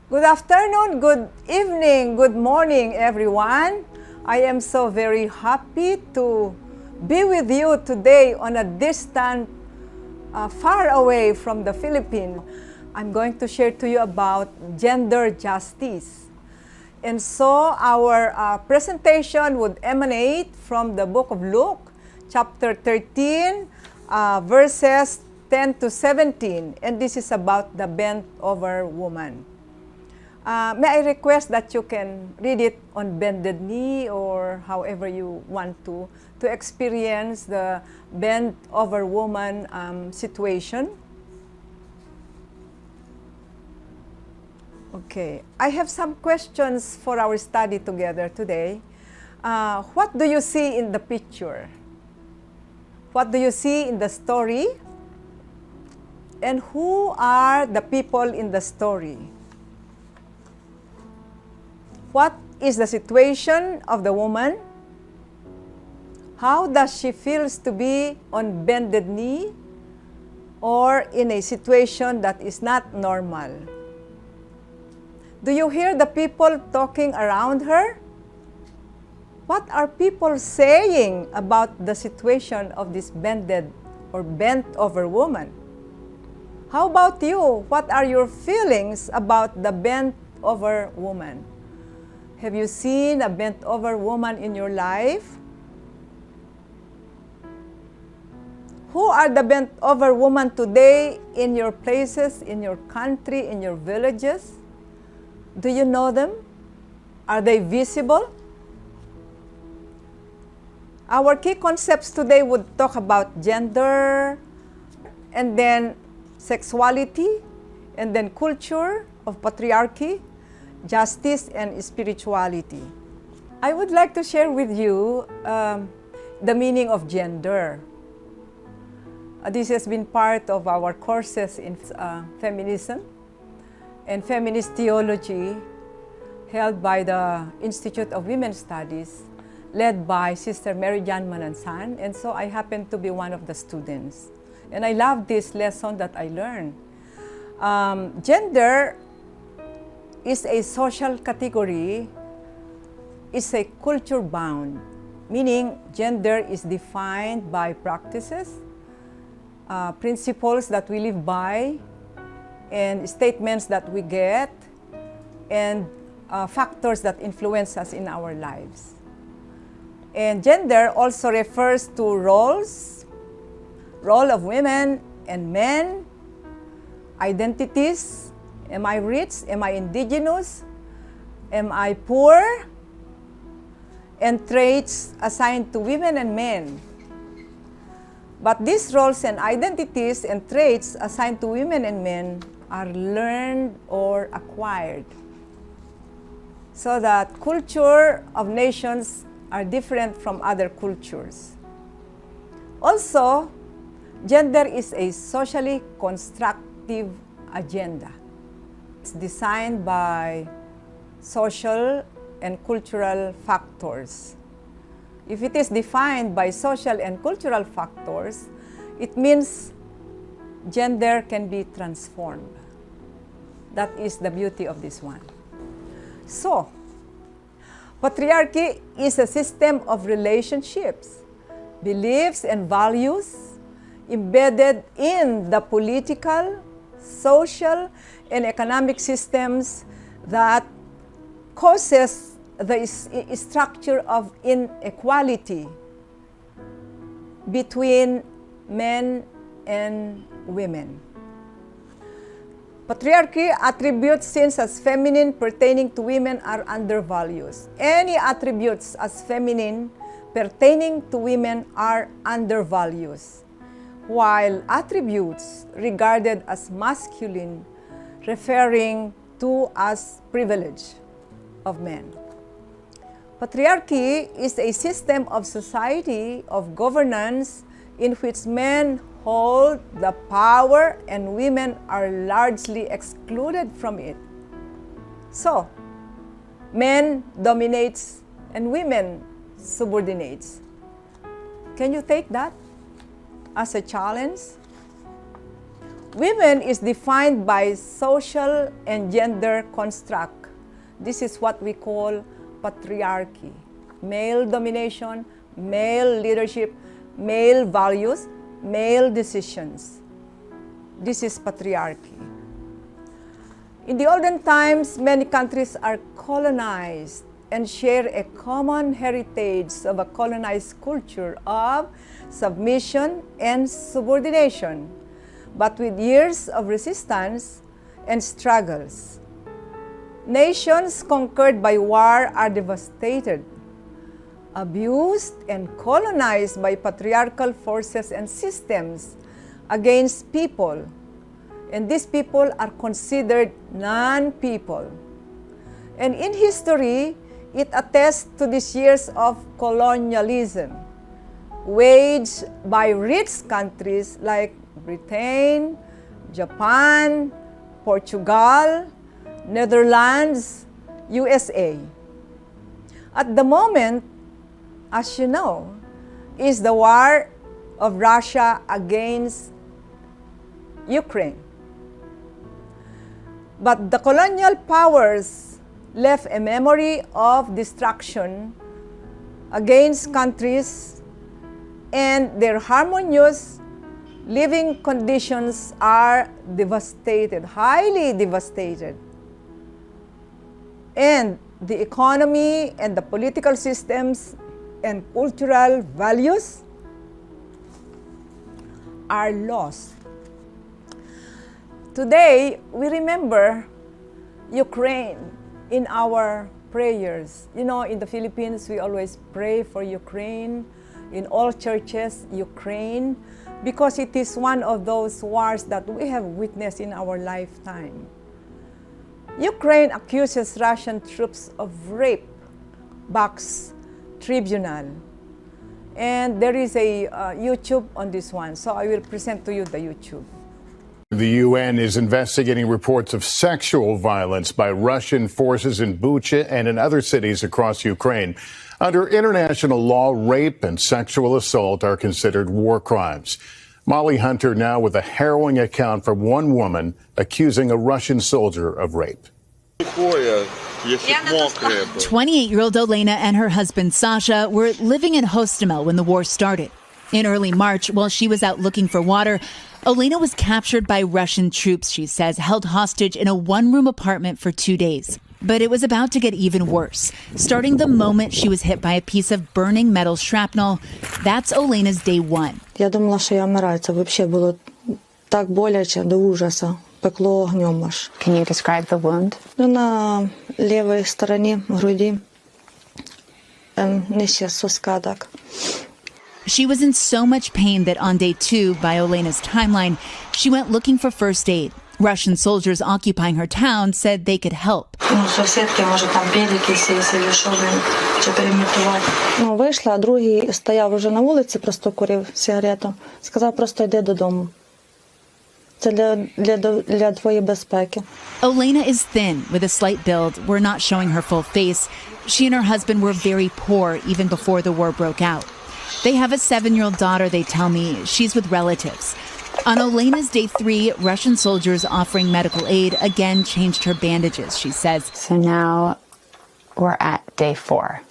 Good afternoon, good evening, good morning, everyone. I am so very happy to be with you today on a distant, far away from the Philippines. I'm going to share to you about gender justice. And so our presentation would emanate from the book of Luke, chapter 13, verses 10 to 17. And this is about the bent over woman. May I request that you can read it on bended knee or however you want to experience the bent over woman situation. Okay, I have some questions for our study together today. What do you see in the picture? What do you see in the story? And who are the people in the story? What is the situation of the woman? How does she feel to be on bended knee or in a situation that is not normal? Do you hear the people talking around her? What are people saying about the situation of this bended or bent over woman? How about you? What are your feelings about the bent over woman? Have you seen a bent over woman in your life? Who are the bent over women today in your places, in your country, in your villages? Do you know them? Are they visible? Our key concepts today would talk about gender, and then sexuality, and then culture of patriarchy, justice, and spirituality. I would like to share with you the meaning of gender. This has been part of our courses in feminism and feminist theology held by the Institute of Women's Studies, led by Sister Mary Jan Manansan, and so I happen to be one of the students. And I love this lesson that I learned. Gender is a social category, is a culture bound, meaning gender is defined by practices, principles that we live by, and statements that we get, and factors that influence us in our lives. And gender also refers to roles, role of women and men, identities. Am I rich? Am I indigenous? Am I poor? And traits assigned to women and men. But these roles and identities and traits assigned to women and men are learned or acquired. So that culture of nations are different from other cultures. Also, gender is a socially constructive agenda. It's designed by social and cultural factors. If it is defined by social and cultural factors, it means gender can be transformed. That is the beauty of this one. So, patriarchy is a system of relationships, beliefs, and values embedded in the political, social, and economic systems that causes the structure of inequality between men and women. Patriarchy attributes sins as feminine pertaining to women are undervalued. Any attributes as feminine pertaining to women are undervalued, while attributes regarded as masculine referring to as privilege of men. Patriarchy is a system of society of governance in which men hold the power and women are largely excluded from it. So, men dominates and women subordinates. Can you take that as a challenge? Women is defined by social and gender construct. This is what we call patriarchy. Male domination, male leadership, male values, male decisions. This is patriarchy. In the olden times, many countries are colonized and share a common heritage of a colonized culture of submission and subordination, but with years of resistance and struggles. Nations conquered by war are devastated, abused, and colonized by patriarchal forces and systems against people. And these people are considered non-people. And in history, it attests to these years of colonialism, waged by rich countries like Britain, Japan, Portugal, Netherlands, USA. At the moment, as you know, is the war of Russia against Ukraine. But the colonial powers left a memory of destruction against countries, and their harmonious living conditions are devastated, highly devastated. And the economy and the political systems and cultural values are lost. Today, we remember Ukraine in our prayers. You know, in the Philippines, we always pray for Ukraine. In all churches, Ukraine, because it is one of those wars that we have witnessed in our lifetime. Ukraine accuses Russian troops of rape, Box Tribunal. And there is a YouTube on this one, so I will present to you the YouTube. The UN is investigating reports of sexual violence by Russian forces in Bucha and in other cities across Ukraine. Under international law, rape and sexual assault are considered war crimes. Molly Hunter now with a harrowing account from one woman accusing a Russian soldier of rape. 28-year-old Elena and her husband Sasha were living in Hostomel when the war started. In early March, while she was out looking for water, Elena was captured by Russian troops, she says, held hostage in a one-room apartment for 2 days. But it was about to get even worse. Starting the moment she was hit by a piece of burning metal shrapnel, that's Elena's day one. Я думала, що я вмираю. Це взагалі було так боляче, до ужасу. Пекло огнем аж. Can you describe the wound? На лівій стороні груді, нижче соска так. She was in so much pain that on day 2, by Elena's timeline, she went looking for first aid. Russian soldiers occupying her town said they could help. Вийшла, а другий стояв уже на вулиці, просто курив сигарету. Сказав, просто йди додому. Це для твоєї безпеки. Elena is thin, with a slight build. We're not showing her full face. She and her husband were very poor even before the war broke out. They have a 7-year-old daughter, they tell me. She's with relatives. On Elena's day 3, Russian soldiers offering medical aid again changed her bandages, she says. So now we're at day 4.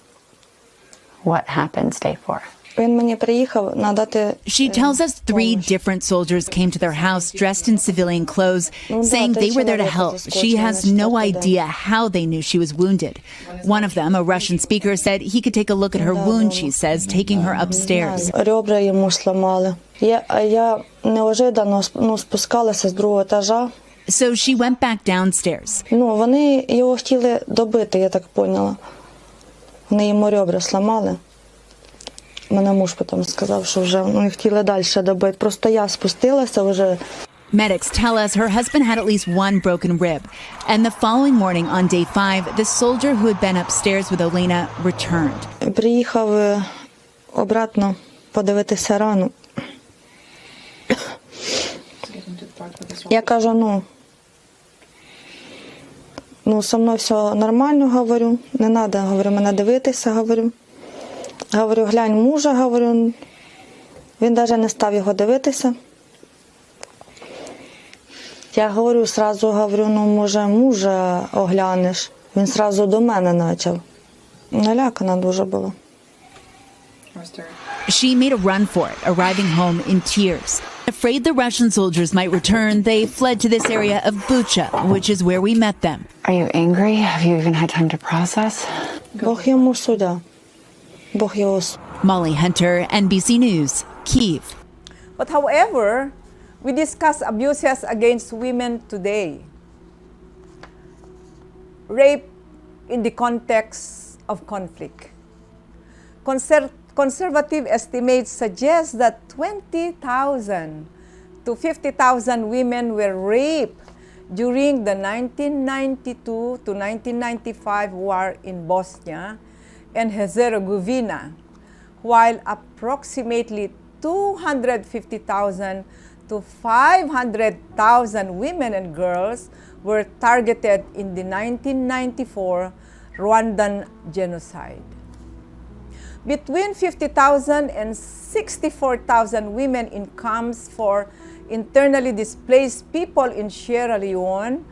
What happens day 4? Він мені приїхав надати. She tells us 3 different soldiers came to their house dressed in civilian clothes, saying they were there to help. She has no idea how they knew she was wounded. One of them, a Russian speaker, said he could take a look at her wound, she says, taking her upstairs. Ребра йому сломали. Я неожиданно спускалася з другого етажа. So she went back downstairs. Вони його хотіли добити, я так поняла. Вони йому ребра сломали. Мене муж потім сказав, що вже вони хотіли далі добити. Просто я спустилася вже. Medics tell us her husband had at least one broken rib. And the following morning on day 5, the soldier who had been upstairs with Elena returned. Приїхав обратно подивитися рану. Я кажу, со мною все нормально, говорю. Не треба, говорю, мене дивитися, говорю. Говорю, глянь мужа, говорю. Він навіть не став його дивитися. Я говорю, сразу говорю, ну, може, мужа оглянеш. Він сразу до мене почав. Налякана дуже була. She made a run for it, arriving home in tears. Afraid the Russian soldiers might return, they fled to this area of Bucha, which is where we met them. Are you angry? Have you even had time to process? Бог йому суддя. Бог його суддя. Molly Hunter, NBC News, Kyiv. But however, we discuss abuses against women today. Rape in the context of conflict. Conservative estimates suggest that 20,000 to 50,000 women were raped during the 1992 to 1995 war in Bosnia and Herzegovina, while approximately 250,000 to 500,000 women and girls were targeted in the 1994 Rwandan genocide. Between 50,000 and 64,000 women in camps for internally displaced people in Sierra Leone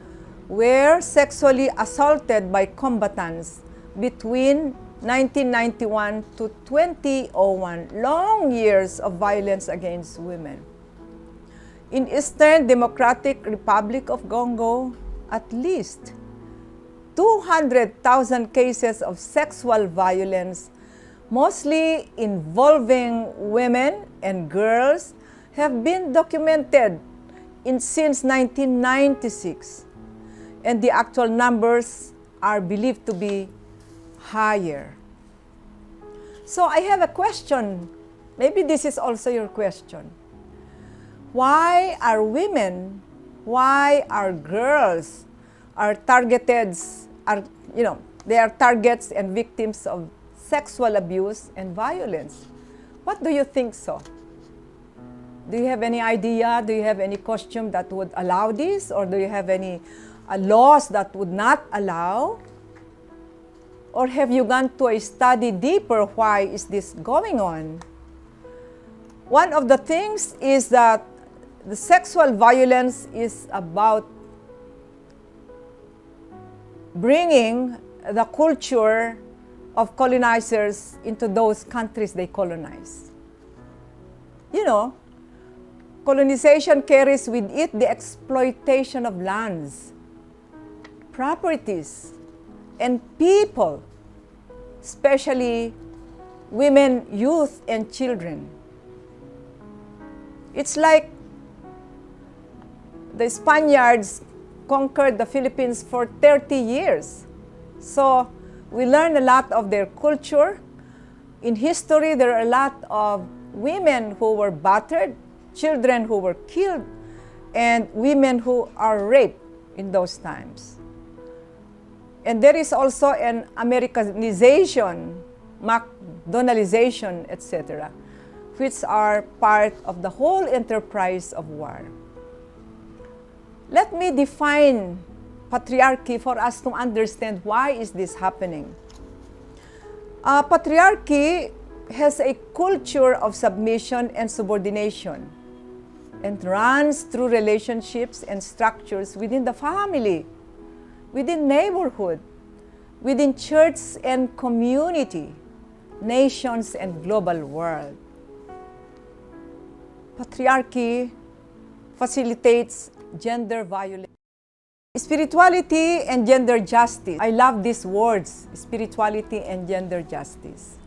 were sexually assaulted by combatants between 1991 to 2001, long years of violence against women. In Eastern Democratic Republic of Congo, at least 200,000 cases of sexual violence, mostly involving women and girls, have been documented since 1996, and the actual numbers are believed to be higher. So I have a question. Maybe this is also your question. Why are women, why are girls are targeted, they are targets and victims of sexual abuse and violence? What do you think so? Do you have any idea? Do you have any costume that would allow this? Or do you have any laws that would not allow? Or have you gone to a study deeper? Why is this going on? One of the things is that the sexual violence is about bringing the culture of colonizers into those countries they colonize. You know, colonization carries with it the exploitation of lands, properties, and people, especially women, youth, and children. It's like the Spaniards conquered the Philippines for 30 years. So we learn a lot of their culture. In history, there are a lot of women who were battered, children who were killed, and women who are raped in those times. And there is also an Americanization, McDonaldization, etc., which are part of the whole enterprise of war. Let me define patriarchy for us to understand why is this happening. Patriarchy has a culture of submission and subordination and runs through relationships and structures within the family, within neighborhood, within church and community, nations and global world. Patriarchy facilitates gender violence. Spirituality and gender justice. I love these words, spirituality and gender justice.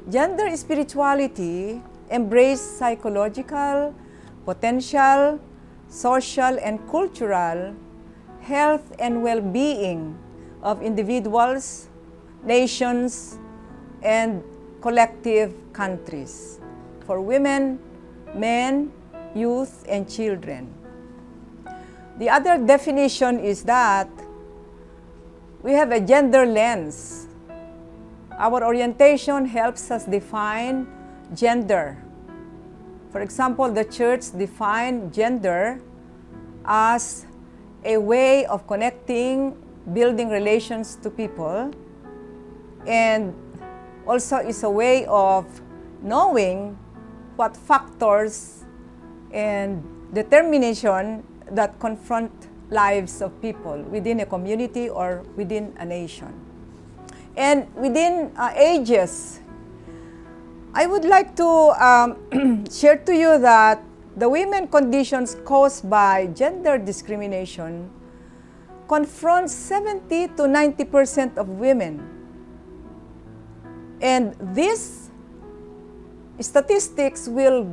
Gender spirituality embraces psychological, potential, social, and cultural health and well-being of individuals, nations, and collective countries for women, men, youth, and children. The other definition is that we have a gender lens. Our orientation helps us define gender. For example, the church defined gender as a way of connecting, building relations to people, and also is a way of knowing what factors and determination that confront lives of people within a community or within a nation. And within ages, I would like to share to you that the women conditions caused by gender discrimination confronts 70 to 90% of women. And these statistics will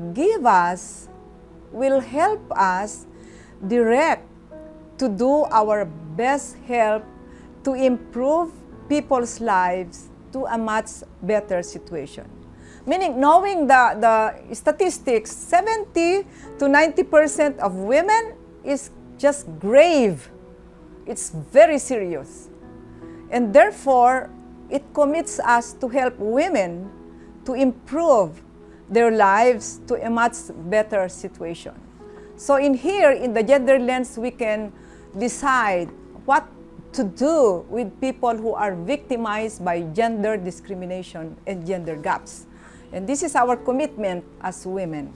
help us direct to do our best help to improve people's lives to a much better situation. Meaning, knowing the statistics, 70 to 90% of women is just grave. It's very serious. And therefore, it commits us to help women to improve their lives to a much better situation. So in here, in the gender lens, we can decide what to do with people who are victimized by gender discrimination and gender gaps. And this is our commitment as women.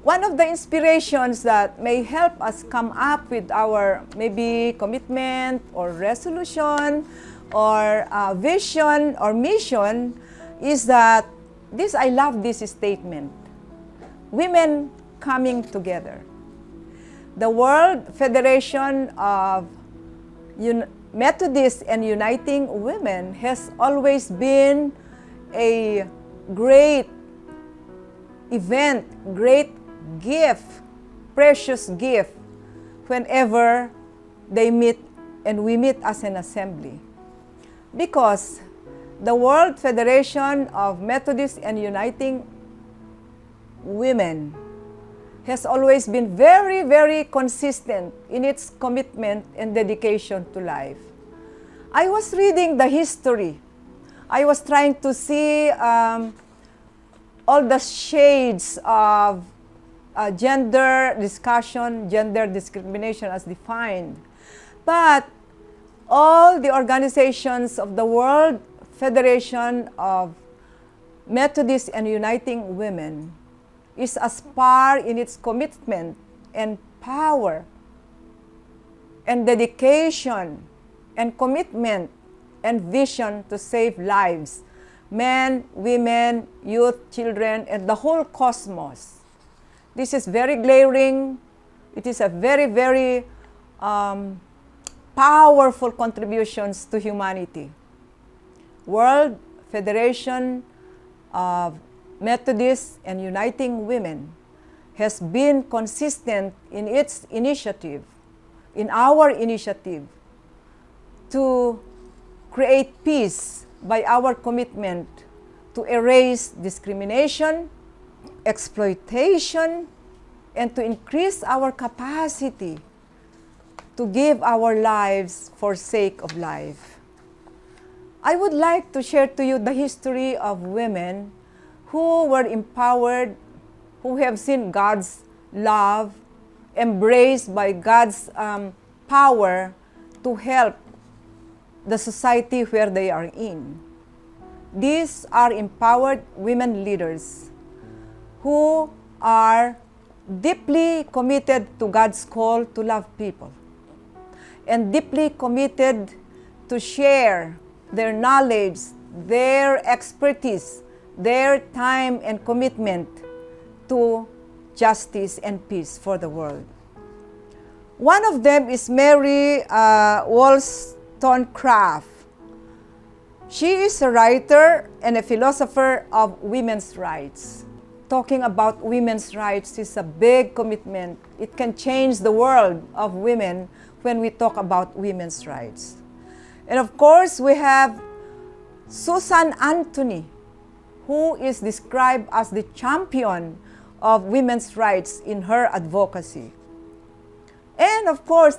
One of the inspirations that may help us come up with our maybe commitment or resolution or vision or mission is that I love this statement: women coming together. The World Federation of Methodists and Uniting Women has always been a great event, great gift, precious gift whenever they meet and we meet as an assembly. Because the World Federation of Methodists and Uniting Women has always been very, very consistent in its commitment and dedication to life. I was reading the history. I was trying to see all the shades of gender discussion, gender discrimination as defined. But all the organizations of the World Federation of Methodists and Uniting Women is as far in its commitment and power and dedication and commitment and vision to save lives, men, women, youth, children, and the whole cosmos. This is very glaring. It is a very, very powerful contributions to humanity. World Federation of Methodists and Uniting Women has been consistent in its initiative, in our initiative, to create peace by our commitment to erase discrimination, exploitation, and to increase our capacity to give our lives for sake of life. I would like to share to you the history of women who were empowered, who have seen God's love, embraced by God's power to help the society where they are in. These are empowered women leaders who are deeply committed to God's call to love people and deeply committed to share their knowledge, their expertise, their time and commitment to justice and peace for the world. One of them is Mary Wollstonecraft. She is a writer and a philosopher of women's rights. Talking about women's rights is a big commitment. It can change the world of women when we talk about women's rights. And of course, we have Susan Anthony, who is described as the champion of women's rights in her advocacy. And of course,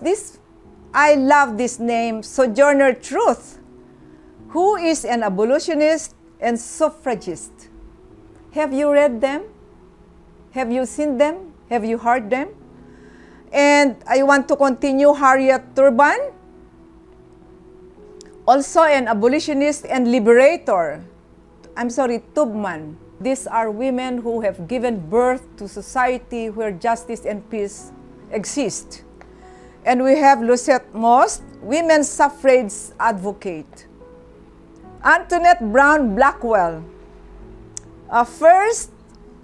I love this name, Sojourner Truth, who is an abolitionist and suffragist. Have you read them? Have you seen them? Have you heard them? And I want to continue Harriet Tubman, also an abolitionist and liberator. Tubman. These are women who have given birth to society where justice and peace exist. And we have Lucette Most, women's suffrage advocate. Antoinette Brown Blackwell, first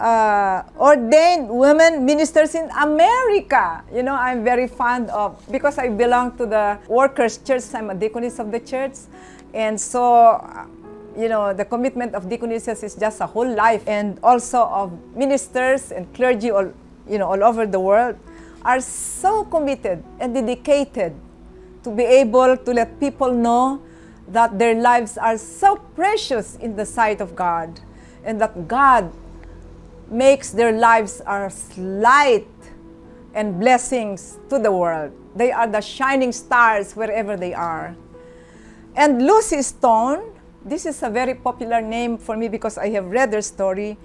ordained women ministers in America. You know, I'm very fond of, because I belong to the workers' church, I'm a deaconess of the church. And so, you know, the commitment of deaconesses is just a whole life. And also of ministers and clergy all, you know, all over the world are so committed and dedicated to be able to let people know that their lives are so precious in the sight of God, and that God makes their lives as light and blessings to the world. They are the shining stars wherever they are. And Lucy Stone, this is a very popular name for me because I have read their story,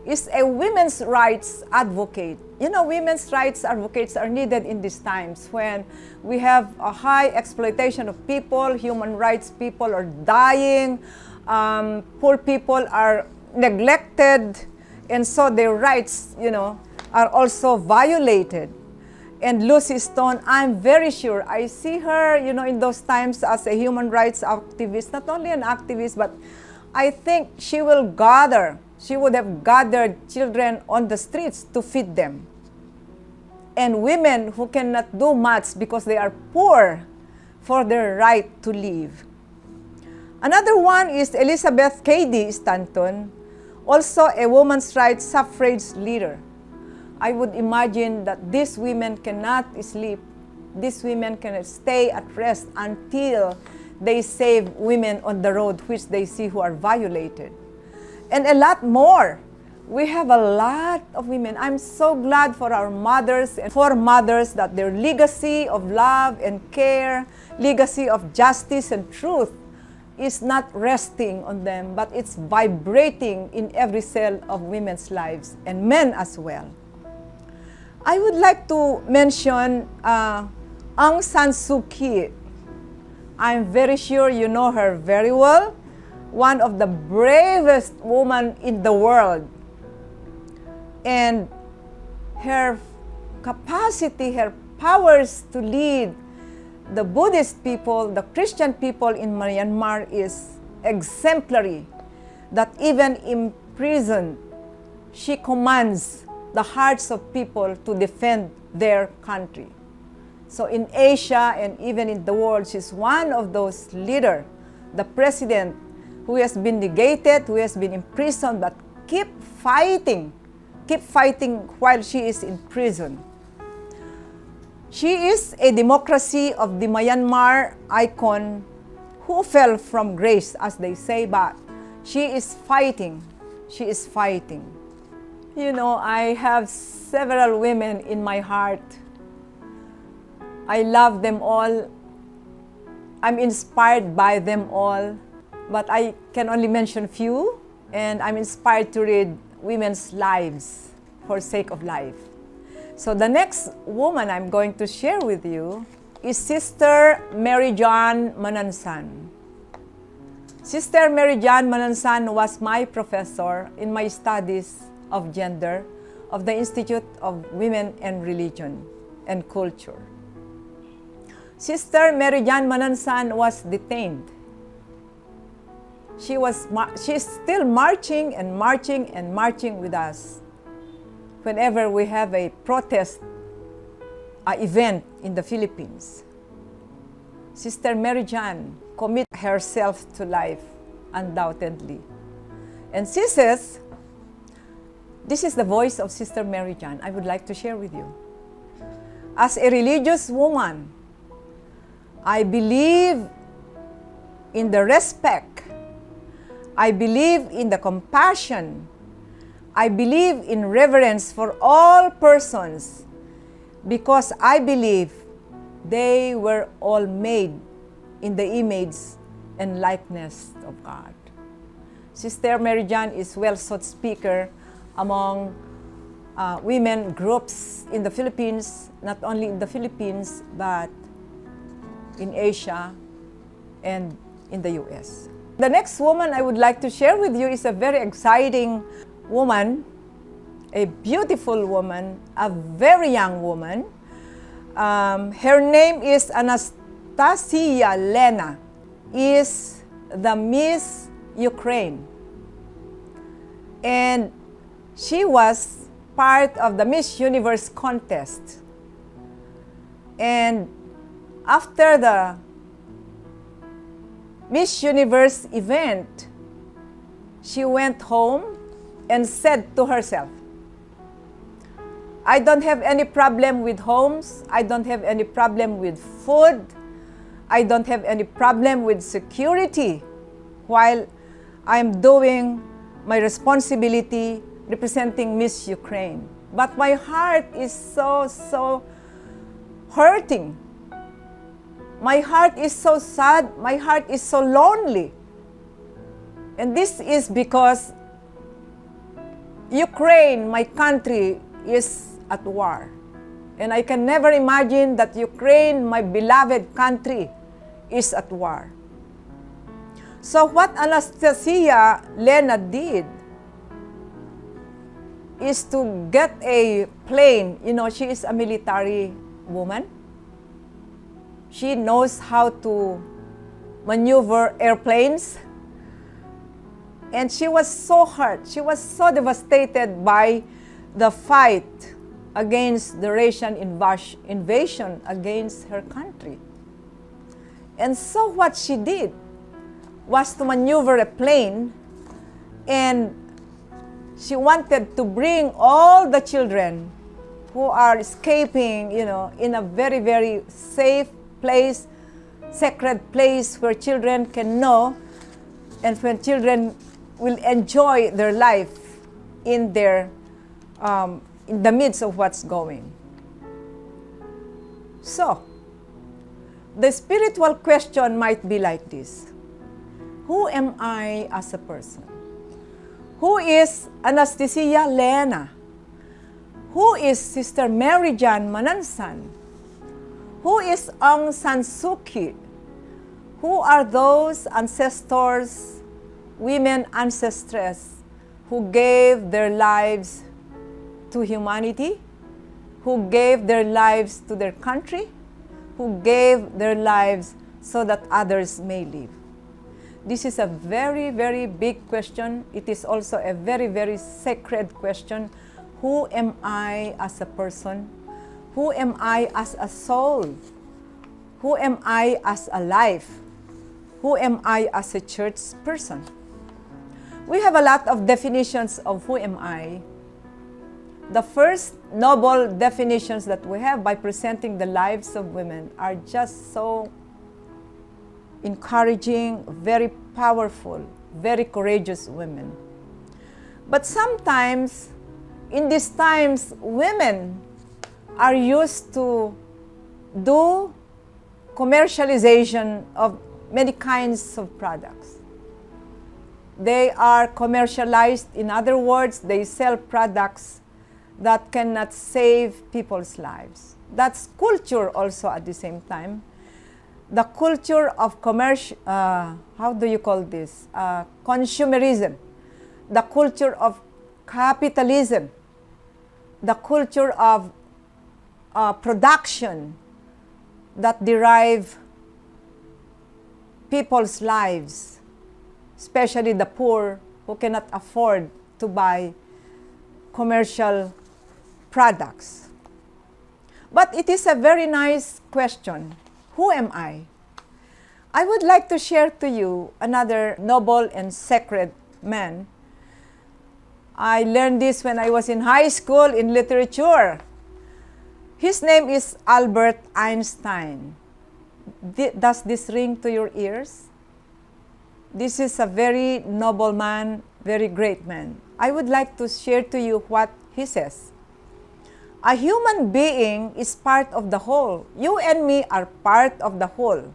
is a women's rights advocate. You know, women's rights advocates are needed in these times when we have a high exploitation of people, human rights people are dying, poor people are neglected, and so their rights, you know, are also violated. And Lucy Stone, I'm very sure, I see her, you know, in those times as a human rights activist, not only an activist, but I think she would have gathered children on the streets to feed them. And women who cannot do much because they are poor for their right to live. Another one is Elizabeth Cady Stanton, also a women's rights suffrage leader. I would imagine that these women cannot sleep, these women cannot stay at rest until they save women on the road which they see who are violated. And a lot more. We have a lot of women. I'm so glad for our mothers and for mothers that their legacy of love and care, legacy of justice and truth is not resting on them, but it's vibrating in every cell of women's lives and men as well. I would like to mention Aung San Suu Kyi. I'm very sure you know her very well. One of the bravest women in the world. And her capacity, her powers to lead the Buddhist people, the Christian people in Myanmar is exemplary. That even in prison, she commands the hearts of people to defend their country. So in Asia and even in the world, she's one of those leaders, the president who has been negated, who has been imprisoned, but keep fighting while she is in prison. She is a democracy of the Myanmar icon who fell from grace, as they say, but she is fighting. She is fighting. You know, I have several women in my heart. I love them all. I'm inspired by them all, but I can only mention few, and I'm inspired to read women's lives for sake of life. So the next woman I'm going to share with you is Sister Mary John Manansan. Sister Mary John Manansan was my professor in my studies of gender of the Institute of Women and Religion and Culture. Sister Mary John Manansan was detained. She's still marching and marching and marching with us whenever we have a protest event in the Philippines. Sister Mary John commit herself to life, undoubtedly. And she says, this is the voice of Sister Mary John I would like to share with you. As a religious woman, I believe in the respect. I believe in the compassion. I believe in reverence for all persons because I believe they were all made in the image and likeness of God. Sister Mary John is well-sought speaker among women groups in the Philippines, not only in the Philippines, but in Asia and in the US. The next woman I would like to share with you is a very exciting woman, a beautiful woman, a very young woman. Her name is Anastasia Lena, is the Miss Ukraine. And she was part of the Miss Universe contest. And after the Miss Universe event, she went home and said to herself, I don't have any problem with homes. I don't have any problem with food. I don't have any problem with security while I'm doing my responsibility representing Miss Ukraine. But my heart is so hurting. My heart is so sad. My heart is so lonely. And this is because Ukraine, my country, is at war. And I can never imagine that Ukraine, my beloved country, is at war. So what Anastasia Lena did is to get a plane. You know, she is a military woman. She knows how to maneuver airplanes. And she was so hurt. She was so devastated by the fight against the Russian invasion against her country. And so what she did was to maneuver a plane, and she wanted to bring all the children who are escaping, you know, in a very, very safe place, sacred place where children can know and when children will enjoy their life in their in the midst of what's going. So, the spiritual question might be like this: who am I as a person? Who is Anastasia Lena? Who is Sister Mary Jan Manansan? Who is Aung San Suu Kyi? Who are those ancestors, women ancestresses, who gave their lives to humanity, who gave their lives to their country, who gave their lives so that others may live? This is a very, very big question. It is also a very, very sacred question. Who am I as a person? Who am I as a soul? Who am I as a life? Who am I as a church person? We have a lot of definitions of who am I. The first noble definitions that we have by presenting the lives of women are just so encouraging, very powerful, very courageous women. But sometimes, in these times, women are used to do commercialization of many kinds of products. They are commercialized. In other words, they sell products that cannot save people's lives. That's culture also at the same time. The culture of how do you call this? Consumerism. The culture of capitalism. The culture of production that derive people's lives, especially the poor who cannot afford to buy commercial products. But it is a very nice question. Who am I? I would like to share to you another noble and sacred man. I learned this when I was in high school in literature. His name is Albert Einstein. Does this ring to your ears? This is a very noble man, very great man. I would like to share to you what he says. A human being is part of the whole. You and me are part of the whole,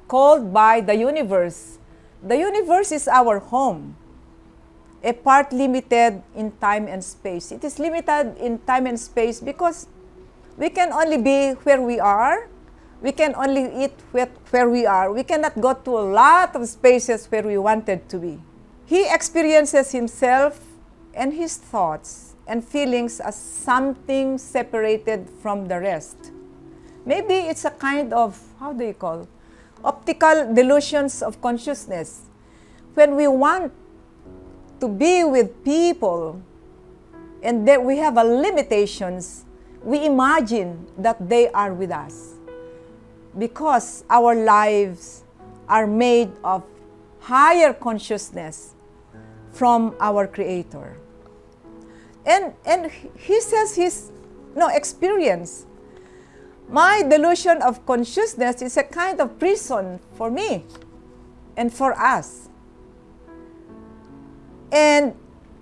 called by the universe. The universe is our home, a part limited in time and space. It is limited in time and space because we can only be where we are. We can only eat where we are. We cannot go to a lot of spaces where we wanted to be. He experiences himself and his thoughts and feelings as something separated from the rest. Maybe it's a kind of, how do you call, optical delusions of consciousness. When we want to be with people and that we have a limitations, we imagine that they are with us because our lives are made of higher consciousness from our Creator. And he says his experience. My delusion of consciousness is a kind of prison for me and for us. And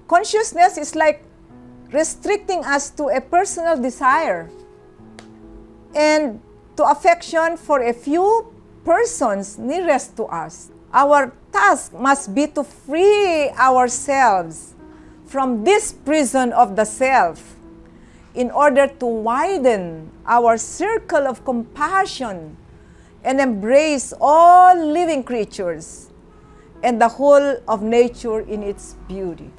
consciousness is like restricting us to a personal desire and to affection for a few persons nearest to us. Our task must be to free ourselves from this prison of the self in order to widen our circle of compassion and embrace all living creatures and the whole of nature in its beauty.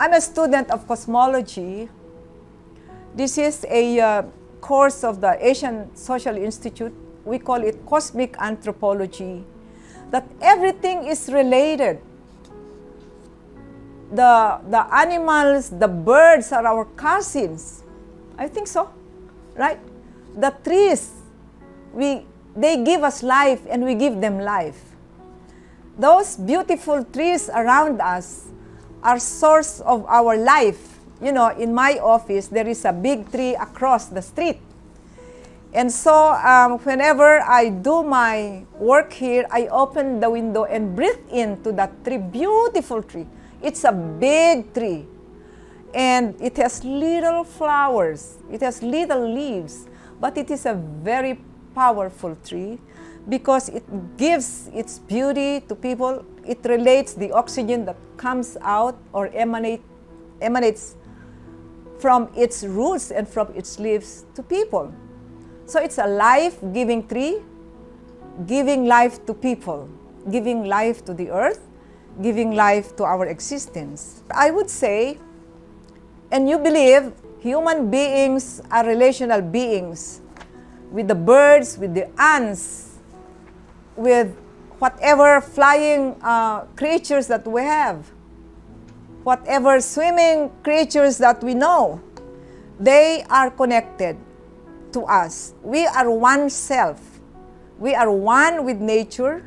I'm a student of cosmology. This is a course of the Asian Social Institute. We call it cosmic anthropology, that everything is related. The animals, the birds are our cousins. I think so, right? The trees, they give us life and we give them life. Those beautiful trees around us are source of our life. In my office, there is a big tree across the street. And so whenever I do my work here, I open the window and breathe into that tree, beautiful tree. It's a big tree. And it has little flowers. It has little leaves. But it is a very powerful tree because it gives its beauty to people. It relates the oxygen that comes out or emanates from its roots and from its leaves to people. So it's a life-giving tree, giving life to people, giving life to the earth, giving life to our existence. I would say, and you believe, human beings are relational beings with the birds, with the ants, with whatever flying creatures that we have, whatever swimming creatures that we know, they are connected to us. We are one self. We are one with nature,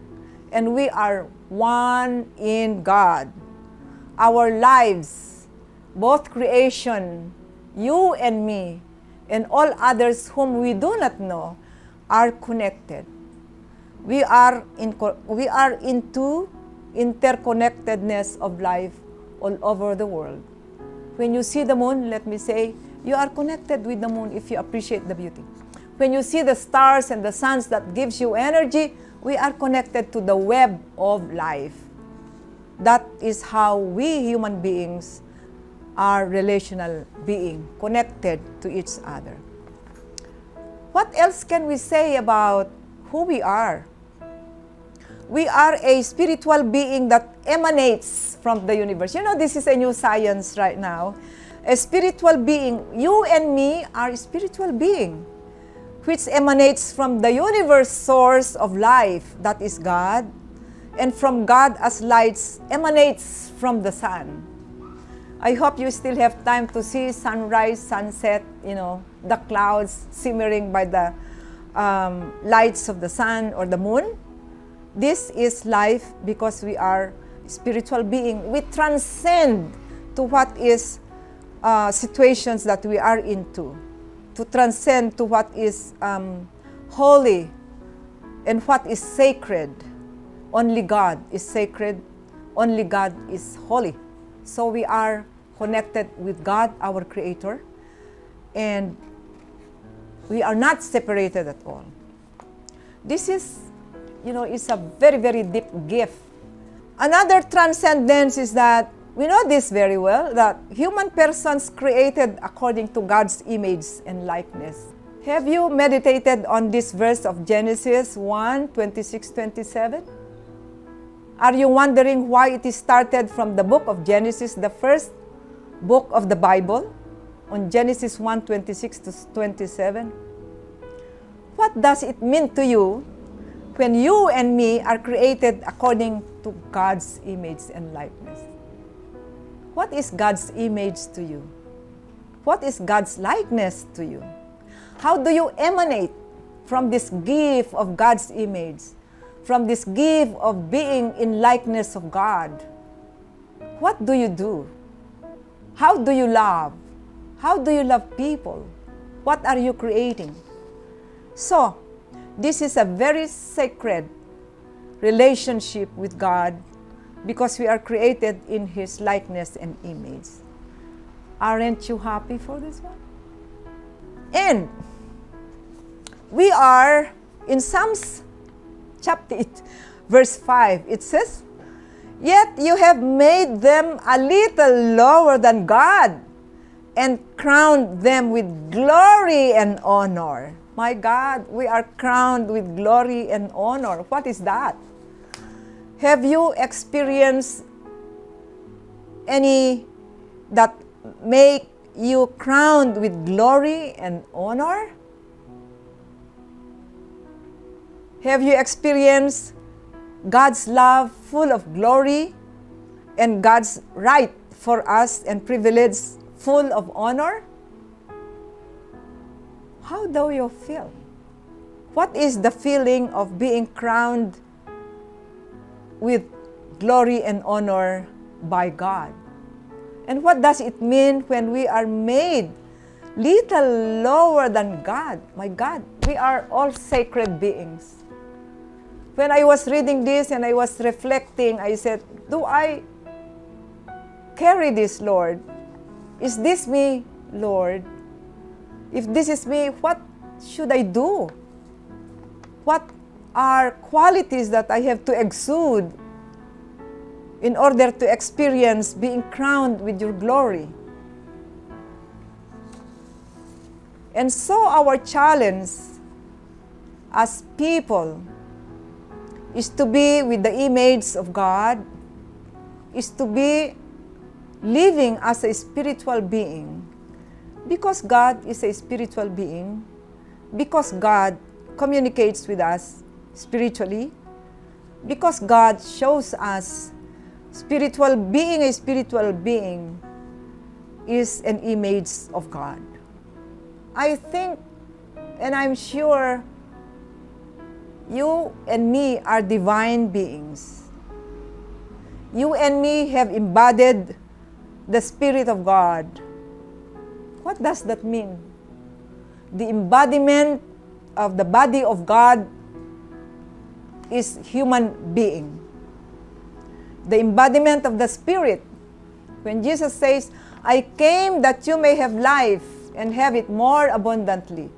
and we are one in God. Our lives, both creation, you and me, and all others whom we do not know, are connected. We are into interconnectedness of life all over the world. When you see the moon, let me say, you are connected with the moon if you appreciate the beauty. When you see the stars and the suns that gives you energy, we are connected to the web of life. That is how we human beings are relational being, connected to each other. What else can we say about who we are? We are a spiritual being that emanates from the universe. This is a new science right now. A spiritual being, you and me are a spiritual being, which emanates from the universe source of life, that is God, and from God as lights emanates from the sun. I hope you still have time to see sunrise, sunset, the clouds simmering by the lights of the sun or the moon. This is life because we are spiritual being. We transcend to what is situations that we are into, to transcend to what is holy and what is sacred. Only God is sacred. Only God is holy. So we are connected with God, our Creator, and we are not separated at all. This is, it's a very, very deep gift. Another transcendence is that we know this very well, that human persons created according to God's image and likeness. Have you meditated on this verse of Genesis 1:26-27? Are you wondering why it is started from the book of Genesis, the first book of the Bible, on Genesis 1:26-27? What does it mean to you when you and me are created according to God's image and likeness? What is God's image to you? What is God's likeness to you? How do you emanate from this gift of God's image, from this gift of being in likeness of God? What do you do? How do you love? How do you love people? What are you creating? So, this is a very sacred relationship with God because we are created in His likeness and image. Aren't you happy for this one? And we are in Psalms chapter 8, verse 5. It says, "Yet you have made them a little lower than God and crowned them with glory and honor." My God, we are crowned with glory and honor. What is that? Have you experienced any that make you crowned with glory and honor? Have you experienced God's love full of glory and God's right for us and privilege full of honor? How do you feel? What is the feeling of being crowned with glory and honor by God? And what does it mean when we are made little lower than God? My God, we are all sacred beings. When I was reading this and I was reflecting, I said, do I carry this, Lord? Is this me, Lord? If this is me, what should I do? What are qualities that I have to exude in order to experience being crowned with your glory? And so our challenge as people is to be with the image of God, is to be living as a spiritual being. Because God is a spiritual being, because God communicates with us spiritually, because God shows us being a spiritual being is an image of God. I think, and I'm sure, you and me are divine beings. You and me have embodied the Spirit of God. What does that mean? The embodiment of the body of God is human being. The embodiment of the Spirit, when Jesus says, "I came that you may have life and have it more abundantly."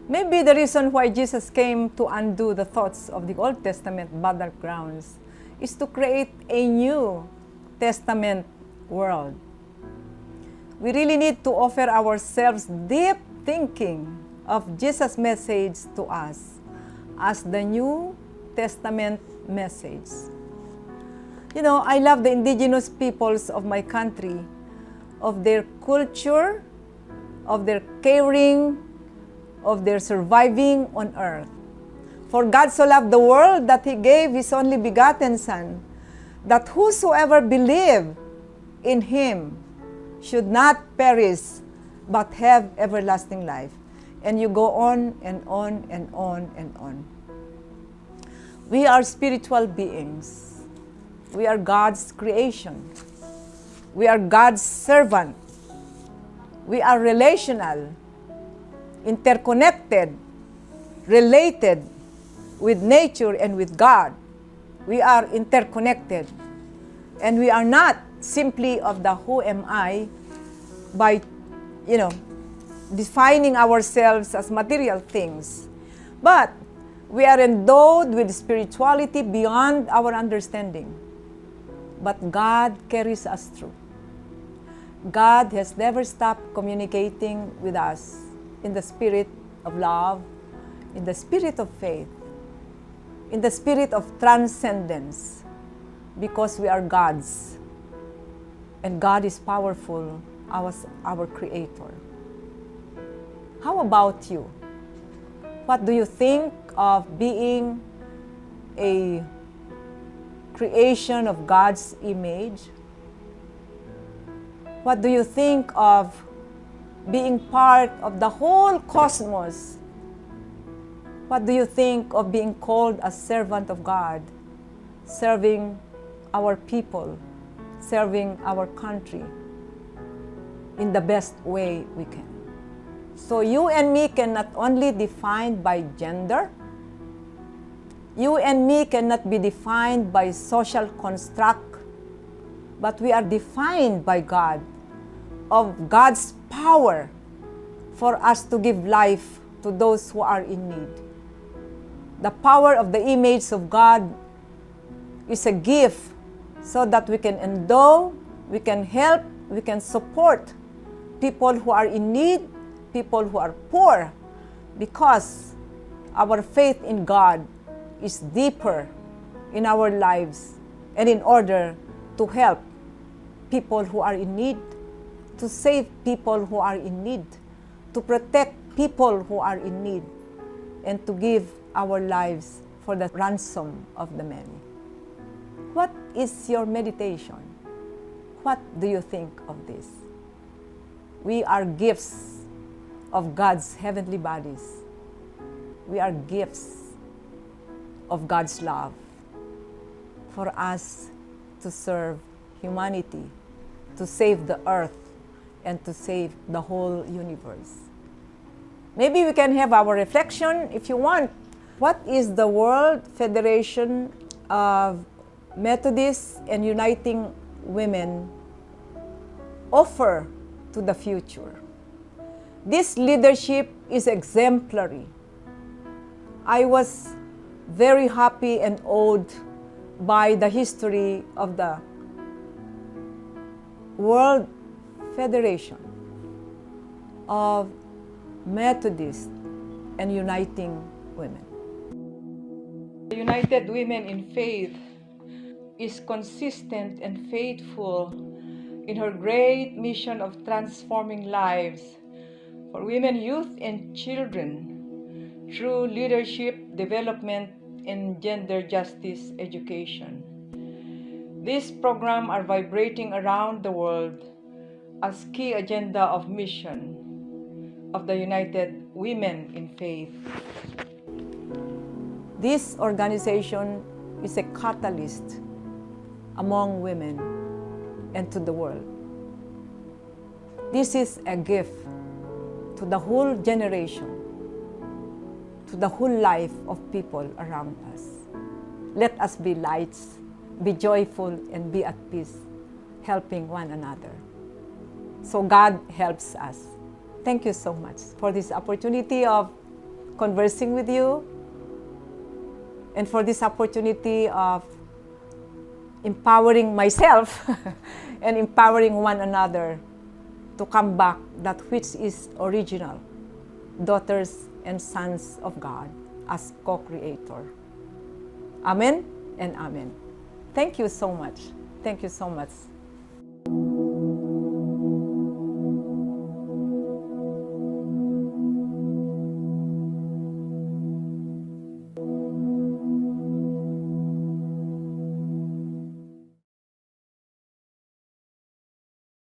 Maybe the reason why Jesus came to undo the thoughts of the Old Testament battlegrounds is to create a New Testament world. We really need to offer ourselves deep thinking of Jesus' message to us as the New Testament message. You know, I love the indigenous peoples of my country, of their culture, of their caring, of their surviving on earth. For God so loved the world that He gave His only begotten Son, that whosoever believe in Him should not perish, but have everlasting life. And you go on and on and on and on. We are spiritual beings. We are God's creation. We are God's servant. We are relational, interconnected, related with nature and with God. We are interconnected. And we are not simply of the who am I by, defining ourselves as material things. But we are endowed with spirituality beyond our understanding. But God carries us through. God has never stopped communicating with us in the spirit of love, in the spirit of faith, in the spirit of transcendence, because we are God's. And God is powerful as our Creator. How about you? What do you think of being a creation of God's image? What do you think of being part of the whole cosmos? What do you think of being called a servant of God, serving our people, serving our country in the best way we can? So you and me cannot only be defined by gender. You and me cannot be defined by social construct, but we are defined by God, of God's power for us to give life to those who are in need. The power of the image of God is a gift so that we can endow, we can help, we can support people who are in need, people who are poor, because our faith in God is deeper in our lives, and in order to help people who are in need, to save people who are in need, to protect people who are in need, and to give our lives for the ransom of the many. What is your meditation? What do you think of this? We are gifts of God's heavenly bodies. We are gifts of God's love for us to serve humanity, to save the earth, and to save the whole universe. Maybe we can have our reflection if you want. What is the World Federation of Methodists and Uniting Women offer to the future? This leadership is exemplary. I was very happy and awed by the history of the World Federation of Methodists and Uniting Women. The United Women in Faith is consistent and faithful in her great mission of transforming lives for women, youth, and children through leadership, development, and gender justice education. These programs are vibrating around the world as key agenda of mission of the United Women in Faith. This organization is a catalyst among women and to the world. This is a gift to the whole generation, to the whole life of people around us. Let us be lights, be joyful, and be at peace, helping one another. So God helps us. Thank you so much for this opportunity of conversing with you, and for this opportunity of empowering myself and empowering one another to come back that which is original, daughters and sons of God as co-creator. Amen and amen. Thank you so much. Thank you so much.